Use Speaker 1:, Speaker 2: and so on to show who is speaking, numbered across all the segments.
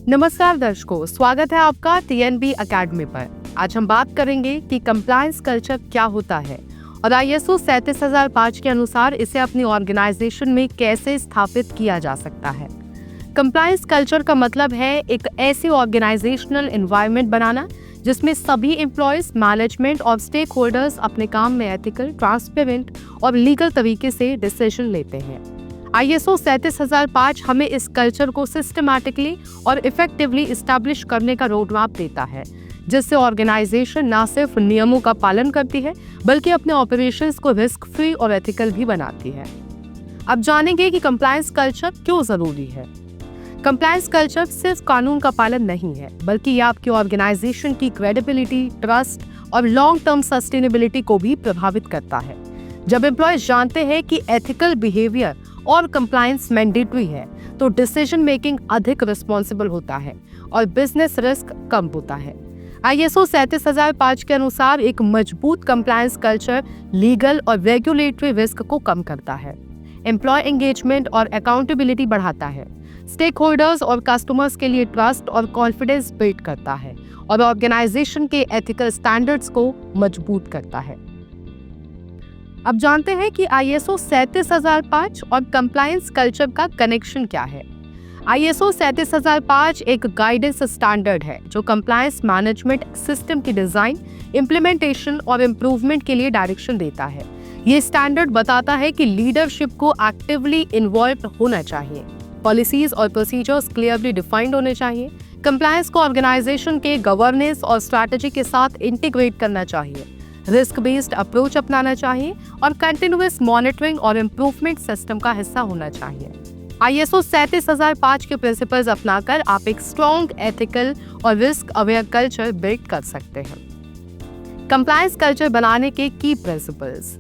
Speaker 1: नमस्कार दर्शकों, स्वागत है आपका टीएनबी अकेडमी पर। आज हम बात करेंगे कि कंप्लायंस कल्चर क्या होता है और आईएसओ 37005 के अनुसार इसे अपनी ऑर्गेनाइजेशन में कैसे स्थापित किया जा सकता है। कंप्लायंस कल्चर का मतलब है एक ऐसी ऑर्गेनाइजेशनल एनवायरनमेंट बनाना जिसमें सभी एम्प्लॉयज, मैनेजमेंट और स्टेक होल्डर्स अपने काम में एथिकल, ट्रांसपेरेंट और लीगल तरीके से डिसीजन लेते हैं। आईएसओ 37005 हमें इस कल्चर को सिस्टमैटिकली और इफेक्टिवली इस्टेब्लिश करने का रोड मैप देता है, जिससे ऑर्गेनाइजेशन न सिर्फ नियमों का पालन करती है बल्कि अपने ऑपरेशंस को रिस्क फ्री और एथिकल भी बनाती है। अब जानेंगे कि कंप्लायंस कल्चर क्यों जरूरी है। कंप्लायंस कल्चर सिर्फ कानून का पालन नहीं है, बल्कि ये आपकी ऑर्गेनाइजेशन की क्रेडिबिलिटी, ट्रस्ट और लॉन्ग टर्म सस्टेनेबिलिटी को भी प्रभावित करता है। जब एम्प्लॉयज जानते हैं कि एथिकल बिहेवियर और कंप्लायंस मैंडेटरी है, तो डिसीजन मेकिंग अधिक रिस्पॉन्सिबल होता है और बिजनेस रिस्क कम होता है। आईएसओ 37005 के अनुसार एक मजबूत कंप्लायंस कल्चर लीगल और रेगुलेटरी रिस्क को कम करता है, एम्प्लॉय एंगेजमेंट और अकाउंटेबिलिटी बढ़ाता है, स्टेक होल्डर्स और कस्टमर्स के लिए ट्रस्ट और कॉन्फिडेंस बिल्ड करता है और ऑर्गेनाइजेशन के एथिकल स्टैंडर्ड्स को मजबूत करता है। अब जानते हैं कि आईएसओ 37005 और कंप्लायंस कल्चर का कनेक्शन क्या है। आईएसओ 37005 एक गाइडेंस स्टैंडर्ड है जो कंप्लायंस मैनेजमेंट सिस्टम की डिजाइन, इम्प्लीमेंटेशन और इम्प्रूवमेंट के लिए डायरेक्शन देता है। ये स्टैंडर्ड बताता है कि लीडरशिप को एक्टिवली इन्वॉल्व होना चाहिए, पॉलिसीज और प्रोसीजर्स क्लियरली डिफाइंड होने चाहिए, कंप्लायंस को ऑर्गेनाइजेशन के गवर्नेंस और स्ट्रैटेजी के साथ इंटीग्रेट करना चाहिए, रिस्क बेस्ड अप्रोच अपनाना चाहिए और कंटिन्यूअस मॉनिटरिंग और इम्प्रूवमेंट सिस्टम का हिस्सा होना चाहिए। आईएसओ 37005 के प्रिंसिपल्स अपनाकर आप एक स्ट्रॉन्ग, एथिकल और रिस्क अवेयर कल्चर बिल्ड कर सकते हैं। कंप्लायंस कल्चर बनाने के की प्रिंसिपल्स।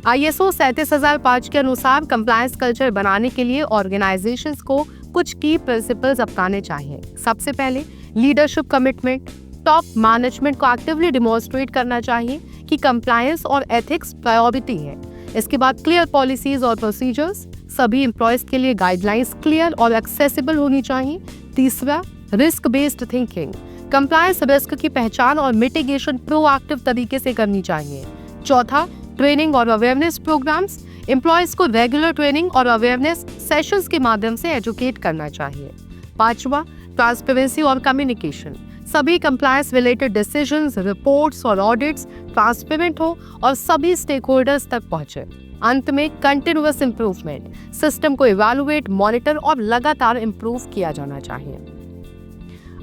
Speaker 1: आईएसओ 37005 के अनुसार कंप्लायंस कल्चर बनाने के लिए ऑर्गेनाइजेशंस को कुछ की प्रिंसिपल्स अपनाने चाहिए। सबसे पहले लीडरशिप कमिटमेंट। टॉप मैनेजमेंट को एक्टिवली डिमॉन्स्ट्रेट करना चाहिए कि कंप्लायंस और एथिक्स प्रायोरिटी है। इसके बाद क्लियर पॉलिसीज और प्रोसीजर्स, सभी एम्प्लॉयज के लिए गाइडलाइंस क्लियर और एक्सेसिबल होनी चाहिए। तीसरा, risk based thinking. Compliance risk की पहचान और मिटिगेशन प्रोएक्टिव तरीके से करनी चाहिए। चौथा, ट्रेनिंग और अवेयरनेस प्रोग्राम्स। एम्प्लॉयज को रेगुलर ट्रेनिंग और अवेयरनेस सेशंस के माध्यम से एजुकेट करना चाहिए। पांचवा, ट्रांसपेरेंसी और कम्युनिकेशन। सभी कंप्लायंस रिलेटेड डिसीजंस, रिपोर्ट्स और ऑडिट्स ट्रांसपेरेंट हो और सभी स्टेक होल्डर्स तक पहुंचे। अंत में, कंटिन्यूअस इंप्रूवमेंट। सिस्टम को इवैल्यूएट, मॉनिटर और लगातार इंप्रूव किया जाना चाहिए।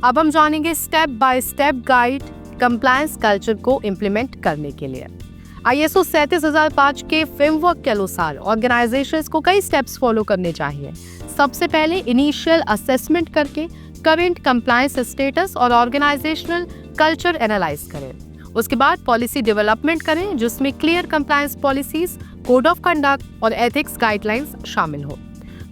Speaker 1: अब हम जानेंगे step by step guide compliance culture को इम्प्लीमेंट करने के लिए। आईएसओ 37005 के फ्रेमवर्क के अनुसार ऑर्गेनाइजेशंस को कई स्टेप्स फॉलो करने चाहिए। सबसे पहले इनिशियल असेसमेंट करके करंट कंप्लायंस स्टेटस और ऑर्गेनाइजेशनल कल्चर एनालाइज करें। उसके बाद पॉलिसी डेवलपमेंट करें जिसमें clear compliance policies, code of conduct और एथिक्स गाइडलाइंस शामिल हो।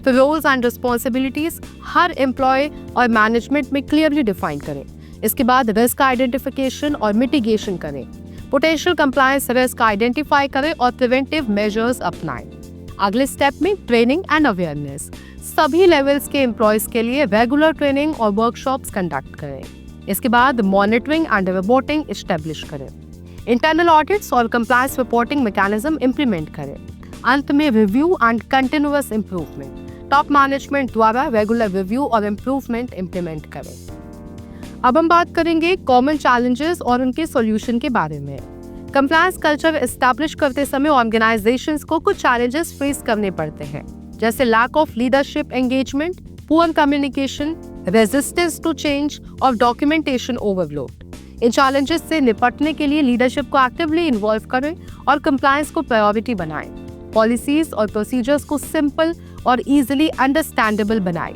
Speaker 1: तो रोल्स एंड रिस्पॉन्सिबिलिटीज हर एम्प्लॉय और मैनेजमेंट में क्लियरली डिफाइन करें। इसके बाद रिस्क आइडेंटिफिकेशन और मिटिगेशन करें। पोटेंशियल कंप्लायंस रिस्क आइडेंटिफाई करें और प्रिवेंटिव मेजर्स अपनाएं। अगले स्टेप में ट्रेनिंग एंड अवेयरनेस। सभी लेवल्स के एम्प्लॉयज के लिए रेगुलर ट्रेनिंग और वर्कशॉप्स कंडक्ट करें। इसके बाद मॉनिटरिंग एंड रिपोर्टिंग एस्टेब्लिश करें। इंटरनल ऑडिट्स और कंप्लायंस रिपोर्टिंग मैकेनिज्म इंप्लीमेंट करें। अंत में review and continuous improvement. Top management द्वारा रेगुलर रिव्यू और इंप्रूवमेंट इंप्लीमेंट करें। अब हम बात करेंगे कॉमन चैलेंजेस और उनके सॉल्यूशन के बारे में। कंप्लायंस कल्चर एस्टैब्लिश करते समय ऑर्गेनाइजेशंस को कुछ चैलेंजेस फेस करने पड़ते हैं, जैसे lack of leadership engagement, poor communication, resistance to change और डॉक्यूमेंटेशन ओवरलोड। इन चैलेंजेस से निपटने के लिए लीडरशिप को एक्टिवली इन्वॉल्व करें और कंप्लायंस को प्रायोरिटी बनाएं। पॉलिसीज और प्रोसीजर्स को सिंपल और इजीली अंडरस्टैंडेबल बनाएं।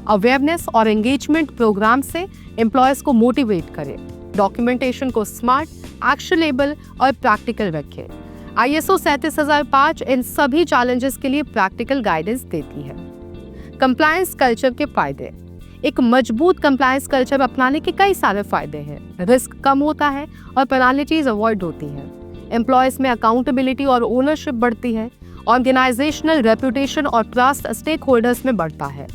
Speaker 1: अवेयरनेस और एंगेजमेंट प्रोग्राम से एम्प्लॉयज को मोटिवेट करें। डॉक्यूमेंटेशन को स्मार्ट, एक्शनेबल और प्रैक्टिकल रखें। आईएसओ 37005 इन सभी चैलेंजेस के लिए प्रैक्टिकल गाइडेंस देती है। कंप्लायंस कल्चर के फायदे। एक मजबूत कंप्लायंस कल्चर अपनाने के कई सारे फायदे हैं। रिस्क कम होता है और पेनाल्टीज अवॉइड होती हैं। एम्प्लॉयज में अकाउंटेबिलिटी और ओनरशिप बढ़ती है। ऑर्गेनाइजेशनल रेपुटेशन और ट्रस्ट स्टेक होल्डर्स में बढ़ता है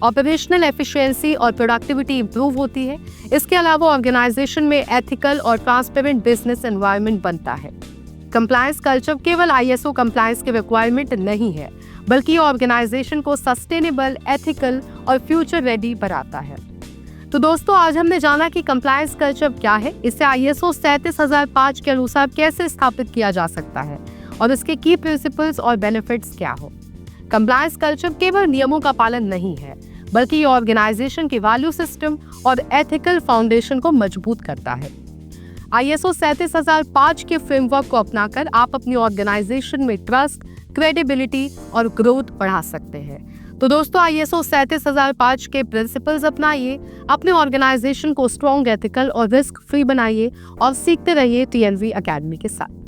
Speaker 1: ऑपरेशनल एफिशिएंसी और प्रोडक्टिविटी इंप्रूव होती है। इसके अलावा ऑर्गेनाइजेशन में एथिकल और ट्रांसपेरेंट बिजनेस एनवायरनमेंट बनता है। कंप्लायंस कल्चर केवल आईएसओ कंप्लायंस के रिक्वायरमेंट नहीं है, बल्कि ऑर्गेनाइजेशन को सस्टेनेबल, एथिकल और फ्यूचर रेडी बनाता है। तो दोस्तों, आज हमने जाना कि कंप्लायंस कल्चर क्या है, इसे आईएसओ 37005 के अनुसार कैसे स्थापित किया जा सकता है और इसके की प्रिंसिपल्स और बेनिफिट्स क्या हो। कंप्लायंस कल्चर केवल नियमों का पालन नहीं है, बल्कि ये ऑर्गेनाइजेशन की वैल्यू सिस्टम और एथिकल फाउंडेशन को मजबूत करता है। आईएसओ 37005 के फ्रेमवर्क को अपनाकर आप अपनी ऑर्गेनाइजेशन में ट्रस्ट, क्रेडिबिलिटी और ग्रोथ बढ़ा सकते हैं। तो दोस्तों, आईएसओ 37005 के प्रिंसिपल्स अपनाइए, अपने ऑर्गेनाइजेशन को स्ट्रॉन्ग, एथिकल और रिस्क फ्री बनाइए और सीखते रहिए टीएनवी अकेडमी के साथ।